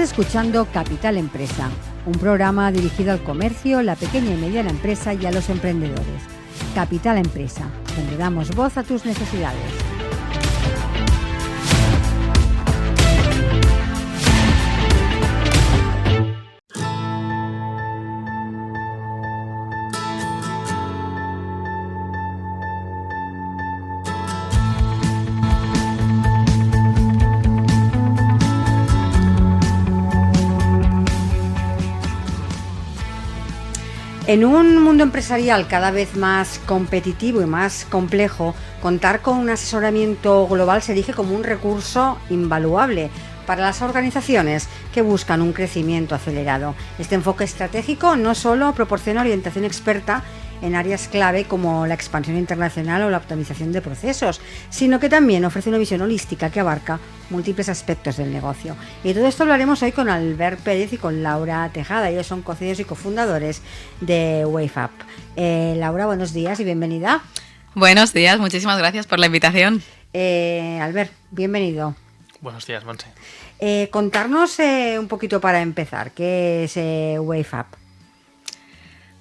escuchando Capital Empresa, un programa dirigido al comercio, la pequeña y mediana empresa y a los emprendedores. Capital Empresa, donde damos voz a tus necesidades. En un mundo empresarial cada vez más competitivo y más complejo, contar con un asesoramiento global se erige como un recurso invaluable para las organizaciones que buscan un crecimiento acelerado. Este enfoque estratégico no solo proporciona orientación experta en áreas clave como la expansión internacional o la optimización de procesos, sino que también ofrece una visión holística que abarca múltiples aspectos del negocio. Y de todo esto hablaremos hoy con Albert Pérez y con Laura Tejada. Ellos son co-CEOs y cofundadores de WaveUp. Laura, buenos días y bienvenida. Buenos días, muchísimas gracias por la invitación. Albert, bienvenido. Buenos días, Montse. Contarnos un poquito para empezar, ¿qué es WaveUp?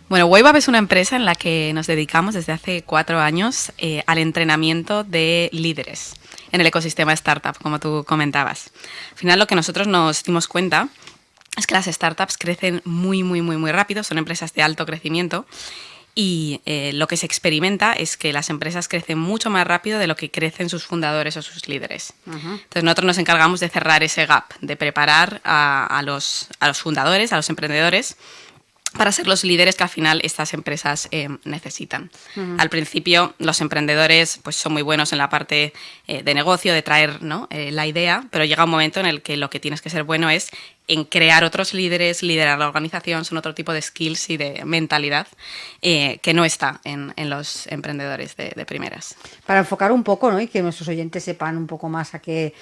Bueno, WaveUp es una empresa en la que nos dedicamos desde hace 4 años al entrenamiento de líderes en el ecosistema startup, como tú comentabas. Al final, lo que nosotros nos dimos cuenta es que las startups crecen muy rápido, son empresas de alto crecimiento y lo que se experimenta es que las empresas crecen mucho más rápido de lo que crecen sus fundadores o sus líderes. Uh-huh. Entonces, nosotros nos encargamos de cerrar ese gap, de preparar a los fundadores, a los emprendedores, para ser los líderes que al final estas empresas necesitan. Uh-huh. Al principio los emprendedores pues, son muy buenos en la parte de negocio, de traer, ¿no? La idea, pero llega un momento en el que lo que tienes que ser bueno es en crear otros líderes, liderar la organización, son otro tipo de skills y de mentalidad que no está en los emprendedores de primeras. Para enfocar un poco, ¿no? Y que nuestros oyentes sepan un poco más a qué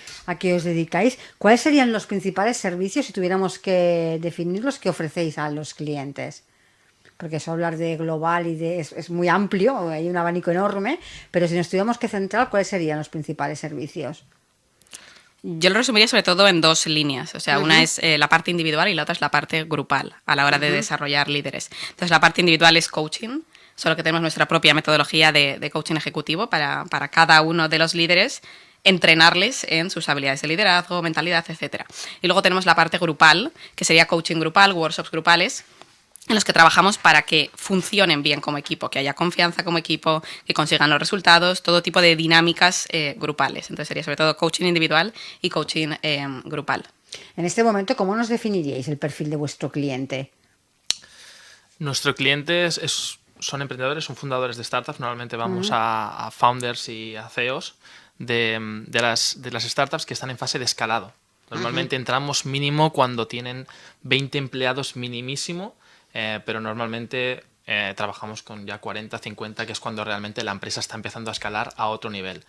os dedicáis, ¿cuáles serían los principales servicios, si tuviéramos que definirlos, que ofrecéis a los clientes? Porque eso hablar de global y es muy amplio, hay un abanico enorme, pero si nos tuviéramos que centrar, ¿cuáles serían los principales servicios? Yo lo resumiría sobre todo en 2 líneas. O sea, uh-huh. Una es la parte individual y la otra es la parte grupal a la hora de desarrollar líderes. Entonces, la parte individual es coaching, solo que tenemos nuestra propia metodología de coaching ejecutivo para cada uno de los líderes, entrenarles en sus habilidades de liderazgo, mentalidad, etc. Y luego tenemos la parte grupal, que sería coaching grupal, workshops grupales, en los que trabajamos para que funcionen bien como equipo, que haya confianza como equipo, que consigan los resultados, todo tipo de dinámicas grupales. Entonces sería sobre todo coaching individual y coaching grupal. En este momento, ¿cómo nos definiríais el perfil de vuestro cliente? Nuestro cliente son emprendedores, son fundadores de startups. Normalmente vamos a founders y a CEOs de las startups que están en fase de escalado. Normalmente entramos mínimo cuando tienen 20 empleados minimísimo, pero normalmente trabajamos con ya 40, 50, que es cuando realmente la empresa está empezando a escalar a otro nivel.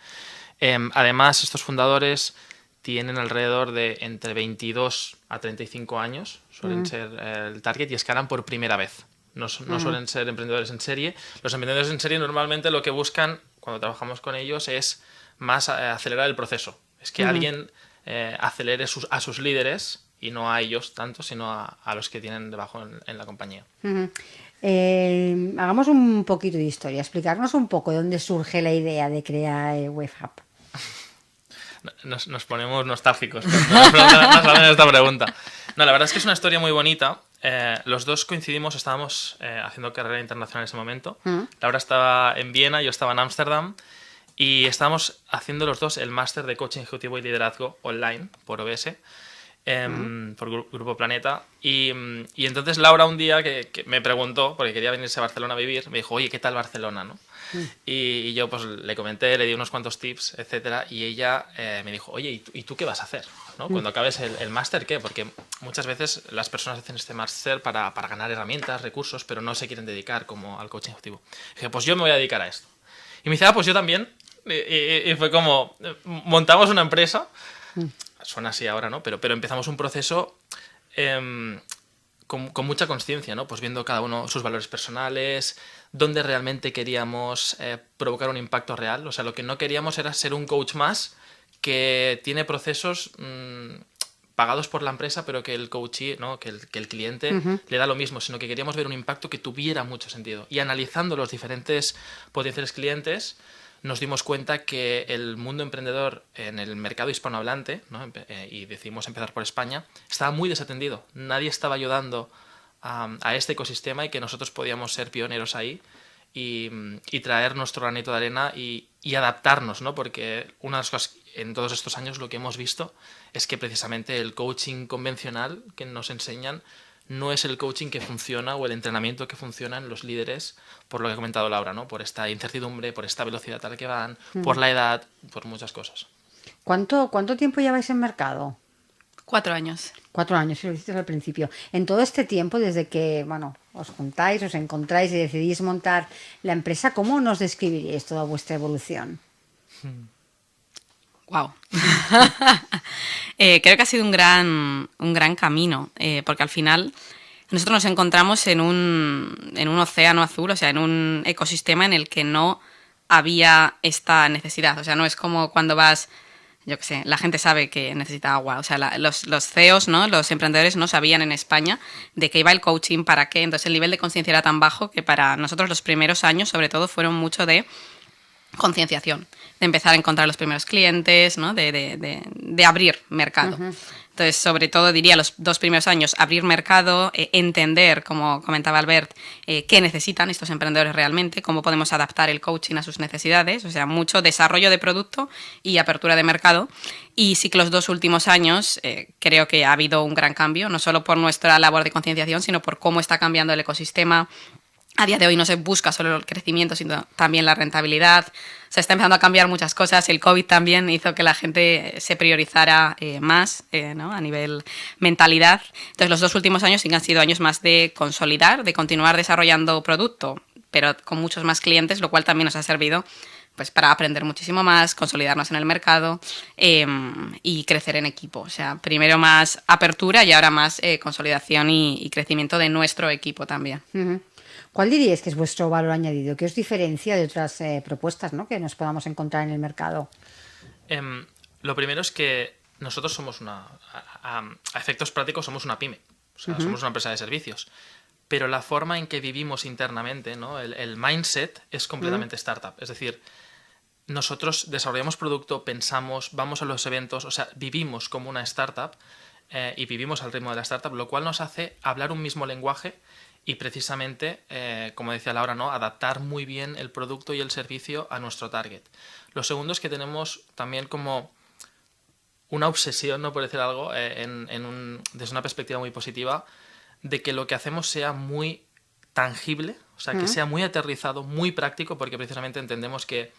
Además, estos fundadores tienen alrededor de entre 22 a 35 años, suelen ser el target, y escalan por primera vez. No suelen ser emprendedores en serie. Los emprendedores en serie normalmente lo que buscan cuando trabajamos con ellos es más acelerar el proceso. Es que alguien acelere a sus líderes, y no a ellos tanto, sino a los que tienen debajo en la compañía. Uh-huh. Hagamos un poquito de historia, explicarnos un poco de dónde surge la idea de crear WaveUp. Nos ponemos nostálgicos con esta pregunta. No, la verdad es que es una historia muy bonita. Los dos coincidimos, estábamos haciendo carrera internacional en ese momento. Laura estaba en Viena, yo estaba en Ámsterdam, y estábamos haciendo los dos el máster de coaching ejecutivo y liderazgo online por OBS. Por Grupo Planeta, y entonces Laura un día que me preguntó, porque quería venirse a Barcelona a vivir, me dijo, oye, ¿qué tal Barcelona? ¿No? Y yo pues le comenté, le di unos cuantos tips, etcétera, y ella me dijo, oye, ¿y tú qué vas a hacer? ¿No? Cuando acabes el máster, ¿qué? Porque muchas veces las personas hacen este máster para ganar herramientas, recursos, pero no se quieren dedicar como al coaching ejecutivo. Y dije, pues yo me voy a dedicar a esto. Y me dice, pues yo también. Y fue como, montamos una empresa. Suena así ahora, ¿no? Pero empezamos un proceso con mucha conciencia, ¿no? Pues viendo cada uno sus valores personales, dónde realmente queríamos provocar un impacto real. O sea, lo que no queríamos era ser un coach más que tiene procesos pagados por la empresa, pero que el coachee, ¿no? que el cliente le da lo mismo, sino que queríamos ver un impacto que tuviera mucho sentido. Y analizando los diferentes potenciales clientes, nos dimos cuenta que el mundo emprendedor en el mercado hispanohablante, ¿no? Y decidimos empezar por España, estaba muy desatendido. Nadie estaba ayudando a este ecosistema y que nosotros podíamos ser pioneros ahí y traer nuestro granito de arena y adaptarnos, ¿no? Porque una de las cosas en todos estos años lo que hemos visto es que precisamente el coaching convencional que nos enseñan no es el coaching que funciona o el entrenamiento que funciona en los líderes, por lo que ha comentado Laura, ¿no? Por esta incertidumbre, por esta velocidad a la que van, por la edad, por muchas cosas. ¿Cuánto tiempo lleváis en mercado? 4 años. 4 años, si lo hiciste al principio. En todo este tiempo, desde que, os juntáis, os encontráis y decidís montar la empresa, ¿cómo nos describiríais toda vuestra evolución? Wow. Creo que ha sido un gran camino, porque al final nosotros nos encontramos en un océano azul, o sea, en un ecosistema en el que no había esta necesidad. O sea, no es como cuando vas, yo qué sé, la gente sabe que necesita agua. O sea, los CEOs, ¿no? Los emprendedores no sabían en España de qué iba el coaching, para qué. Entonces el nivel de conciencia era tan bajo que para nosotros los primeros años, sobre todo, fueron mucho de concienciación, de empezar a encontrar los primeros clientes, ¿no? de abrir mercado. Entonces, sobre todo, diría, los 2 primeros años, abrir mercado, entender, como comentaba Albert, qué necesitan estos emprendedores realmente, cómo podemos adaptar el coaching a sus necesidades, o sea, mucho desarrollo de producto y apertura de mercado. Y sí que los 2 últimos años creo que ha habido un gran cambio, no solo por nuestra labor de concienciación, sino por cómo está cambiando el ecosistema. A día de hoy no se busca solo el crecimiento, sino también la rentabilidad. Se está empezando a cambiar muchas cosas. El COVID también hizo que la gente se priorizara más, ¿no? A nivel mentalidad. Entonces, los 2 últimos años sí que han sido años más de consolidar, de continuar desarrollando producto, pero con muchos más clientes, lo cual también nos ha servido pues para aprender muchísimo más, consolidarnos en el mercado y crecer en equipo. O sea, primero más apertura y ahora más consolidación y crecimiento de nuestro equipo también. ¿Cuál diríais que es vuestro valor añadido? ¿Qué os diferencia de otras propuestas, ¿no? que nos podamos encontrar en el mercado? Lo primero es que nosotros somos a efectos prácticos somos una pyme, o sea, somos una empresa de servicios, pero la forma en que vivimos internamente, ¿no? el mindset es completamente startup. Es decir, nosotros desarrollamos producto, pensamos, vamos a los eventos, o sea, vivimos como una startup y vivimos al ritmo de la startup, lo cual nos hace hablar un mismo lenguaje y precisamente, como decía Laura, ¿no? Adaptar muy bien el producto y el servicio a nuestro target. Lo segundo es que tenemos también como una obsesión, ¿no? por decir algo, desde una perspectiva muy positiva, de que lo que hacemos sea muy tangible, o sea, que sea muy aterrizado, muy práctico, porque precisamente entendemos que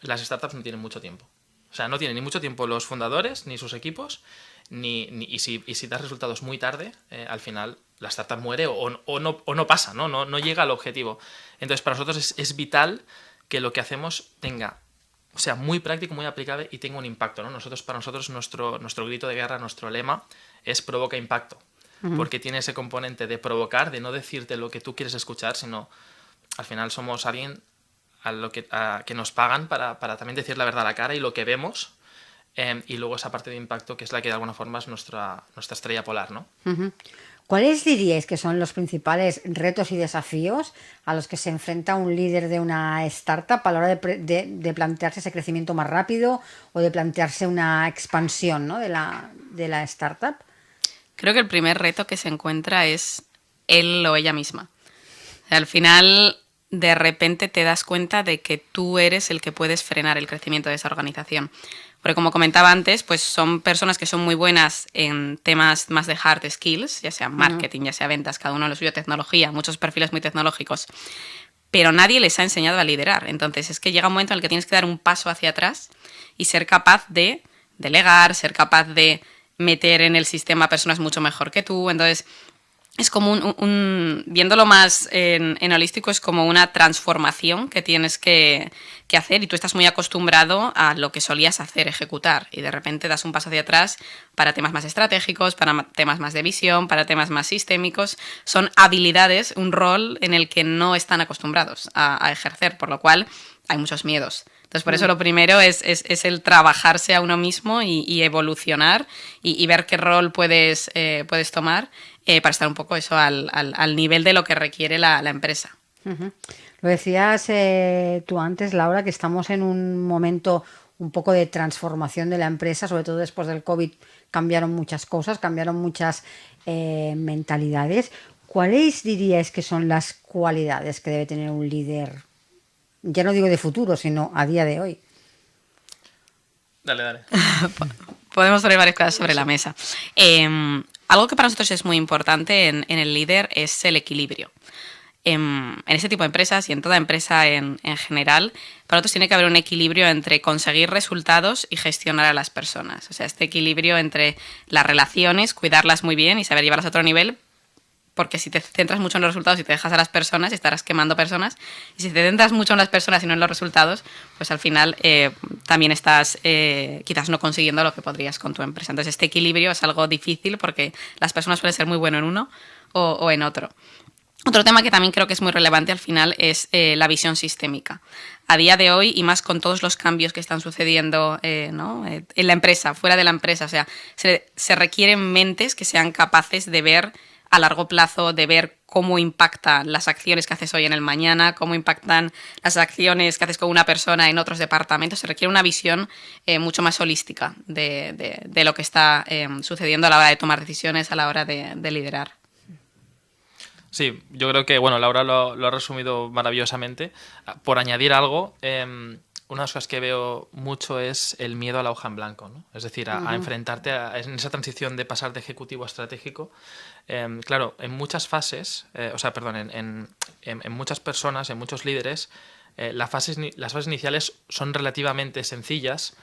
las startups no tienen mucho tiempo. O sea, no tienen ni mucho tiempo los fundadores, ni sus equipos, y si das resultados muy tarde, al final la startup muere o no pasa, ¿no? No llega al objetivo. Entonces, para nosotros es vital que lo que hacemos sea muy práctico, muy aplicable y tenga un impacto, ¿no? Para nosotros nuestro grito de guerra, nuestro lema es provoca impacto, porque tiene ese componente de provocar, de no decirte lo que tú quieres escuchar, sino al final somos alguien que nos pagan para también decir la verdad a la cara y lo que vemos, y luego esa parte de impacto que es la que de alguna forma es nuestra estrella polar, ¿no? ¿Cuáles diríais que son los principales retos y desafíos a los que se enfrenta un líder de una startup a la hora de plantearse ese crecimiento más rápido o de plantearse una expansión, ¿no? de la startup? Creo que el primer reto que se encuentra es él o ella misma. O sea, al final, de repente te das cuenta de que tú eres el que puedes frenar el crecimiento de esa organización. Porque como comentaba antes, pues son personas que son muy buenas en temas más de hard skills, ya sea marketing, ya sea ventas, cada uno lo suyo, tecnología, muchos perfiles muy tecnológicos, pero nadie les ha enseñado a liderar. Entonces es que llega un momento en el que tienes que dar un paso hacia atrás y ser capaz de delegar, ser capaz de meter en el sistema a personas mucho mejor que tú. Entonces es como viéndolo más en holístico, es como una transformación que tienes que hacer y tú estás muy acostumbrado a lo que solías hacer, ejecutar, y de repente das un paso hacia atrás para temas más estratégicos, para temas más de visión, para temas más sistémicos. Son habilidades, un rol en el que no están acostumbrados a ejercer, por lo cual hay muchos miedos. Entonces, por eso lo primero es el trabajarse a uno mismo y evolucionar y ver qué rol puedes tomar para estar un poco eso al nivel de lo que requiere la empresa. Uh-huh. Lo decías tú antes, Laura, que estamos en un momento un poco de transformación de la empresa, sobre todo después del COVID cambiaron muchas cosas, cambiaron muchas mentalidades. ¿Cuáles diríais que son las cualidades que debe tener un líder? Ya no digo de futuro, sino a día de hoy. Dale. Podemos poner varias cosas sobre la mesa. Algo que para nosotros es muy importante en el líder es el equilibrio. En este tipo de empresas y en toda empresa en general, para nosotros tiene que haber un equilibrio entre conseguir resultados y gestionar a las personas. O sea, este equilibrio entre las relaciones, cuidarlas muy bien y saber llevarlas a otro nivel, porque si te centras mucho en los resultados y te dejas a las personas, estarás quemando personas. Y si te centras mucho en las personas y no en los resultados, pues al final también estás quizás no consiguiendo lo que podrías con tu empresa. Entonces este equilibrio es algo difícil porque las personas pueden ser muy buenas en uno o en otro. Otro tema que también creo que es muy relevante al final es la visión sistémica. A día de hoy, y más con todos los cambios que están sucediendo ¿no? En la empresa, fuera de la empresa, o sea, se requieren mentes que sean capaces de ver a largo plazo, de ver cómo impactan las acciones que haces hoy en el mañana, cómo impactan las acciones que haces con una persona en otros departamentos. Se requiere una visión mucho más holística de lo que está sucediendo a la hora de tomar decisiones, a la hora de liderar. Sí, yo creo que, bueno, Laura lo ha resumido maravillosamente. Por añadir algo, una de las cosas que veo mucho es el miedo a la hoja en blanco, ¿no? Es decir, a enfrentarte en esa transición de pasar de ejecutivo a estratégico. Claro, en muchas fases, en muchas personas, en muchos líderes, las fases iniciales son relativamente sencillas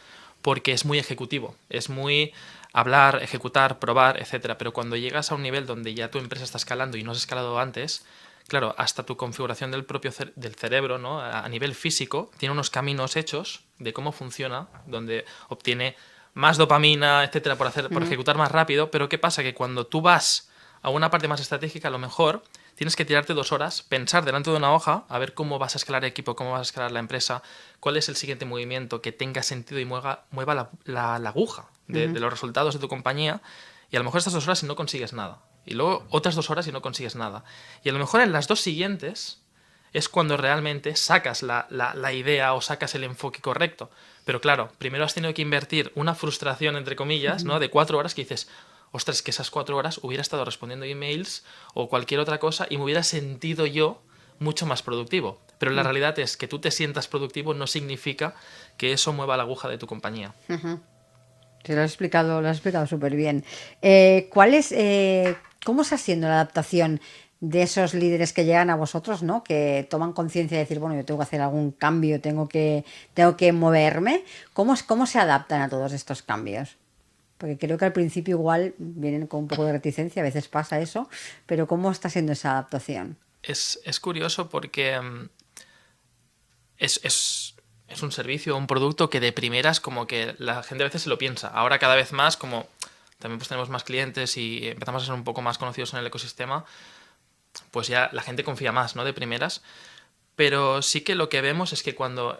porque es muy ejecutivo, es muy hablar, ejecutar, probar, etcétera. Pero cuando llegas a un nivel donde ya tu empresa está escalando y no has escalado antes, claro, hasta tu configuración del propio del cerebro, ¿no? A nivel físico, tiene unos caminos hechos de cómo funciona, donde obtiene más dopamina, etcétera, por ejecutar más rápido. Pero ¿qué pasa? Que cuando tú vas a una parte más estratégica, a lo mejor tienes que tirarte 2 horas, pensar delante de una hoja, a ver cómo vas a escalar el equipo, cómo vas a escalar la empresa, cuál es el siguiente movimiento que tenga sentido y mueva la aguja de los resultados de tu compañía. Y a lo mejor estas 2 horas y no consigues nada. Y luego otras 2 horas y no consigues nada. Y a lo mejor en las 2 siguientes es cuando realmente sacas la idea o sacas el enfoque correcto. Pero claro, primero has tenido que invertir una frustración, entre comillas, ¿no? De 4 horas que dices, ostras, que esas 4 horas hubiera estado respondiendo emails o cualquier otra cosa y me hubiera sentido yo mucho más productivo. Pero la realidad es que tú te sientas productivo no significa que eso mueva la aguja de tu compañía. Te lo has explicado súper bien. ¿Cómo está siendo la adaptación de esos líderes que llegan a vosotros, ¿no? Que toman conciencia de decir, bueno, yo tengo que hacer algún cambio, tengo que moverme? ¿Cómo se adaptan a todos estos cambios? Porque creo que al principio igual vienen con un poco de reticencia, a veces pasa eso, pero ¿cómo está siendo esa adaptación? Es curioso porque es un servicio, un producto que de primeras como que la gente a veces se lo piensa. Ahora cada vez más, como también pues tenemos más clientes y empezamos a ser un poco más conocidos en el ecosistema, pues ya la gente confía más, ¿no? De primeras. Pero sí que lo que vemos es que cuando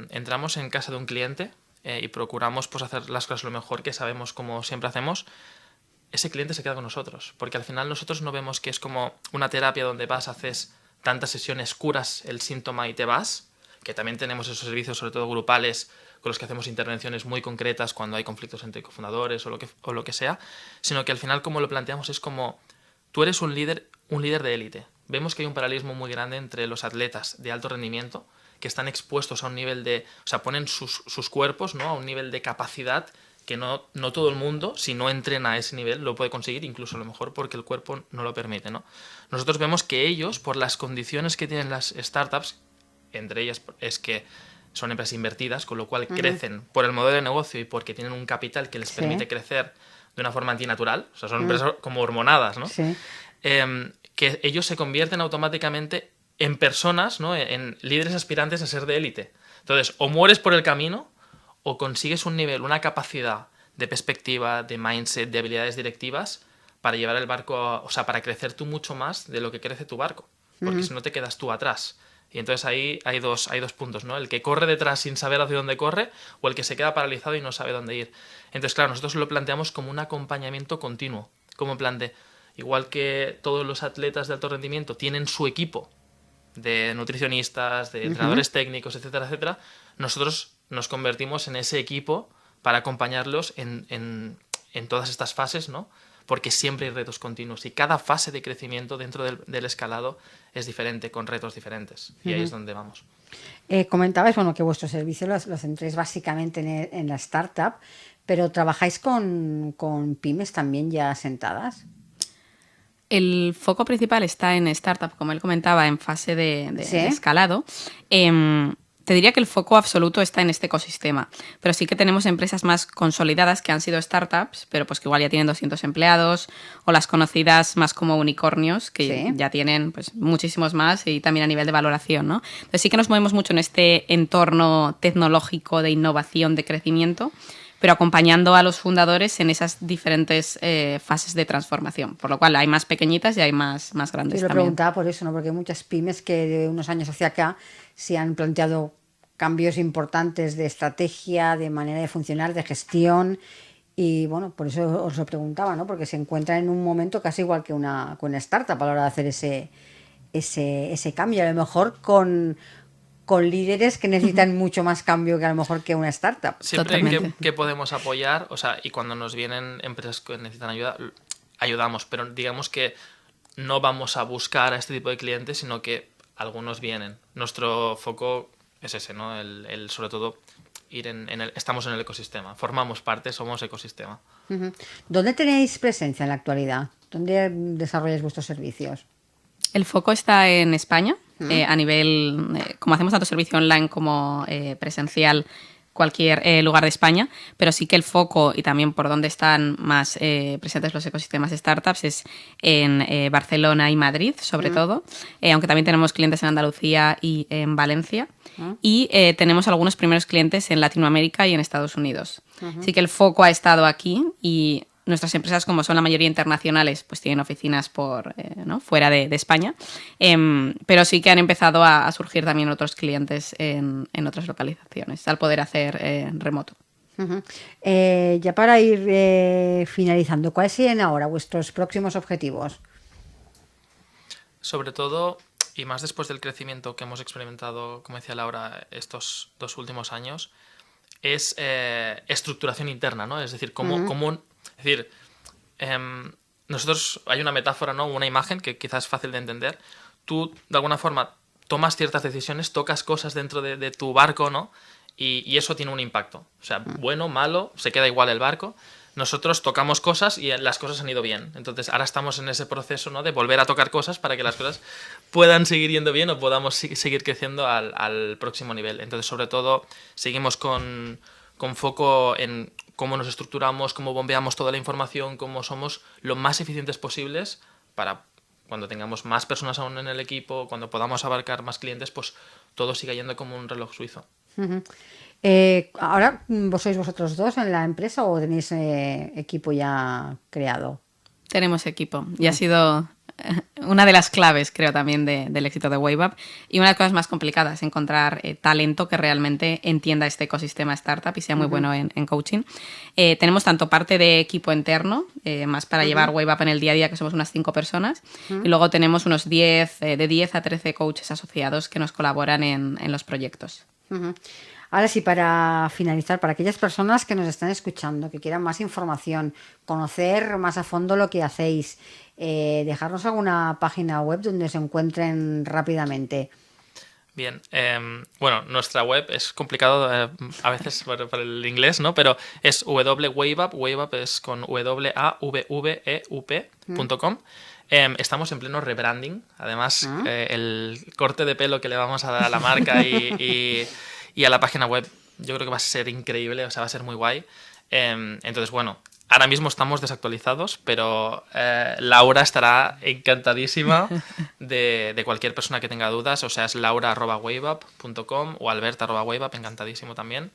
entramos en casa de un cliente y procuramos pues hacer las cosas lo mejor que sabemos, como siempre hacemos, ese cliente se queda con nosotros. Porque al final nosotros no vemos que es como una terapia donde vas, haces tantas sesiones, curas el síntoma y te vas, que también tenemos esos servicios, sobre todo grupales, con los que hacemos intervenciones muy concretas cuando hay conflictos entre cofundadores o lo que sea, sino que al final como lo planteamos es como tú eres un líder de élite. Vemos que hay un paralelismo muy grande entre los atletas de alto rendimiento que están expuestos a un nivel de... O sea, ponen sus cuerpos, ¿no? A un nivel de capacidad que no todo el mundo, si no entrena a ese nivel, lo puede conseguir, incluso a lo mejor porque el cuerpo no lo permite, ¿no? Nosotros vemos que ellos, por las condiciones que tienen las startups, entre ellas es que son empresas invertidas, con lo cual crecen por el modelo de negocio y porque tienen un capital que les permite crecer de una forma antinatural, o sea, son empresas como hormonadas, ¿no? Sí. Que ellos se convierten automáticamente en personas, ¿no? En líderes aspirantes a ser de élite. Entonces, o mueres por el camino o consigues un nivel, una capacidad de perspectiva, de mindset, de habilidades directivas para llevar el barco, o sea, para crecer tú mucho más de lo que crece tu barco. Porque si no te quedas tú atrás. Y entonces ahí hay dos puntos, ¿no? El que corre detrás sin saber hacia dónde corre o el que se queda paralizado y no sabe dónde ir. Entonces, claro, nosotros lo planteamos como un acompañamiento continuo, como en plan de, igual que todos los atletas de alto rendimiento tienen su equipo de nutricionistas, de entrenadores técnicos, etcétera, etcétera, nosotros nos convertimos en ese equipo para acompañarlos en todas estas fases, ¿no? Porque siempre hay retos continuos y cada fase de crecimiento dentro del escalado es diferente, con retos diferentes. Y ahí es donde vamos. Comentabais que vuestros servicios los centréis básicamente en la startup, pero ¿trabajáis con pymes también ya sentadas? El foco principal está en startup, como él comentaba, en fase de ¿Sí? escalado. Te diría que el foco absoluto está en este ecosistema, pero sí que tenemos empresas más consolidadas que han sido startups, pero pues que igual ya tienen 200 empleados, o las conocidas más como unicornios, que ya tienen pues muchísimos más y también a nivel de valoración, ¿no? Entonces sí que nos movemos mucho en este entorno tecnológico de innovación, de crecimiento, pero acompañando a los fundadores en esas diferentes fases de transformación, por lo cual hay más pequeñitas y hay más grandes Yo lo también. preguntaba por eso, ¿no? Porque hay muchas pymes que de unos años hacia acá se han planteado cambios importantes de estrategia, de manera de funcionar, de gestión, y bueno, por eso os lo preguntaba, ¿no? Porque se encuentran en un momento casi igual que una startup a la hora de hacer ese cambio, a lo mejor con líderes que necesitan mucho más cambio que a lo mejor que una startup. Siempre que podemos apoyar, o sea, y cuando nos vienen empresas que necesitan ayuda, ayudamos, pero digamos que no vamos a buscar a este tipo de clientes, sino que algunos vienen. Nuestro foco es ese, ¿no? El sobre todo ir estamos en el ecosistema, formamos parte, somos ecosistema. Uh-huh. ¿Dónde tenéis presencia en la actualidad? ¿Dónde desarrolláis vuestros servicios? El foco está en España, a nivel, como hacemos tanto servicio online como presencial, cualquier lugar de España, pero sí que el foco y también por donde están más presentes los ecosistemas de startups es en Barcelona y Madrid, sobre todo, aunque también tenemos clientes en Andalucía y en Valencia, y tenemos algunos primeros clientes en Latinoamérica y en Estados Unidos. Así que el foco ha estado aquí y nuestras empresas, como son la mayoría internacionales, pues tienen oficinas ¿no? fuera de España, pero sí que han empezado a surgir también otros clientes en otras localizaciones, al poder hacer remoto. Uh-huh. Ya para ir finalizando, ¿cuáles serían ahora vuestros próximos objetivos? Sobre todo, y más después del crecimiento que hemos experimentado, como decía Laura, estos 2 últimos años, es estructuración interna, ¿no? Es decir, es decir, nosotros, hay una metáfora, ¿no? Una imagen que quizás es fácil de entender. Tú, de alguna forma, tomas ciertas decisiones, tocas cosas dentro de tu barco, ¿no? Y eso tiene un impacto. O sea, bueno, malo, se queda igual el barco. Nosotros tocamos cosas y las cosas han ido bien. Entonces, ahora estamos en ese proceso, ¿no? De volver a tocar cosas para que las cosas puedan seguir yendo bien o podamos seguir creciendo al próximo nivel. Entonces, sobre todo, seguimos con foco en cómo nos estructuramos, cómo bombeamos toda la información, cómo somos lo más eficientes posibles para cuando tengamos más personas aún en el equipo, cuando podamos abarcar más clientes, pues todo siga yendo como un reloj suizo. Uh-huh. ¿Ahora sois vosotros dos en la empresa o tenéis equipo ya creado? Tenemos equipo y ha sido una de las claves, creo, también del éxito de WaveUp, y una de las cosas más complicadas, encontrar talento que realmente entienda este ecosistema startup y sea muy bueno en coaching. Tenemos tanto parte de equipo interno, más para llevar WaveUp en el día a día, que somos unas 5 personas, y luego tenemos unos 10 a 13 coaches asociados que nos colaboran en los proyectos. Ahora sí, para finalizar, para aquellas personas que nos están escuchando, que quieran más información, conocer más a fondo lo que hacéis, dejarnos alguna página web donde se encuentren rápidamente. Bien, bueno, nuestra web es complicado a veces por el inglés, ¿no? Pero es WaveUp, WaveUp es con www.com. Estamos en pleno rebranding, además el corte de pelo que le vamos a dar a la marca y a la página web yo creo que va a ser increíble, o sea, va a ser muy guay. Entonces, bueno, ahora mismo estamos desactualizados, pero Laura estará encantadísima de cualquier persona que tenga dudas, o sea, es laura@waveup.com o albert@waveup, encantadísimo también.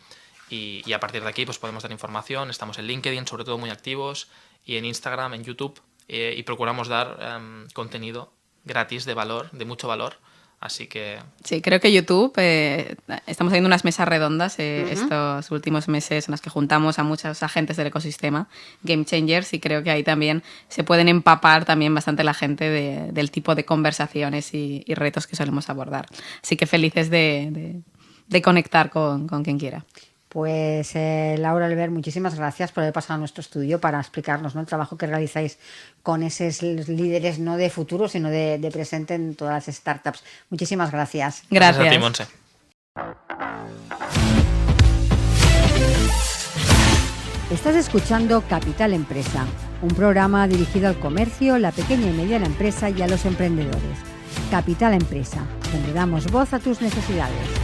Y a partir de aquí pues podemos dar información, estamos en LinkedIn, sobre todo muy activos, y en Instagram, en YouTube, y procuramos dar contenido gratis de valor, de mucho valor, Así que... Sí, creo que YouTube, estamos haciendo unas mesas redondas estos últimos meses en las que juntamos a muchos agentes del ecosistema, Game Changers, y creo que ahí también se pueden empapar también bastante la gente del tipo de conversaciones y retos que solemos abordar. Así que felices de conectar con quien quiera. Pues Laura Albert, muchísimas gracias por haber pasado a nuestro estudio para explicarnos, ¿no?, el trabajo que realizáis con esos líderes no de futuro, sino de presente en todas las startups. Muchísimas gracias. Gracias. A ti, Montse. Estás escuchando Capital Empresa, un programa dirigido al comercio, la pequeña y mediana empresa y a los emprendedores. Capital Empresa, donde damos voz a tus necesidades.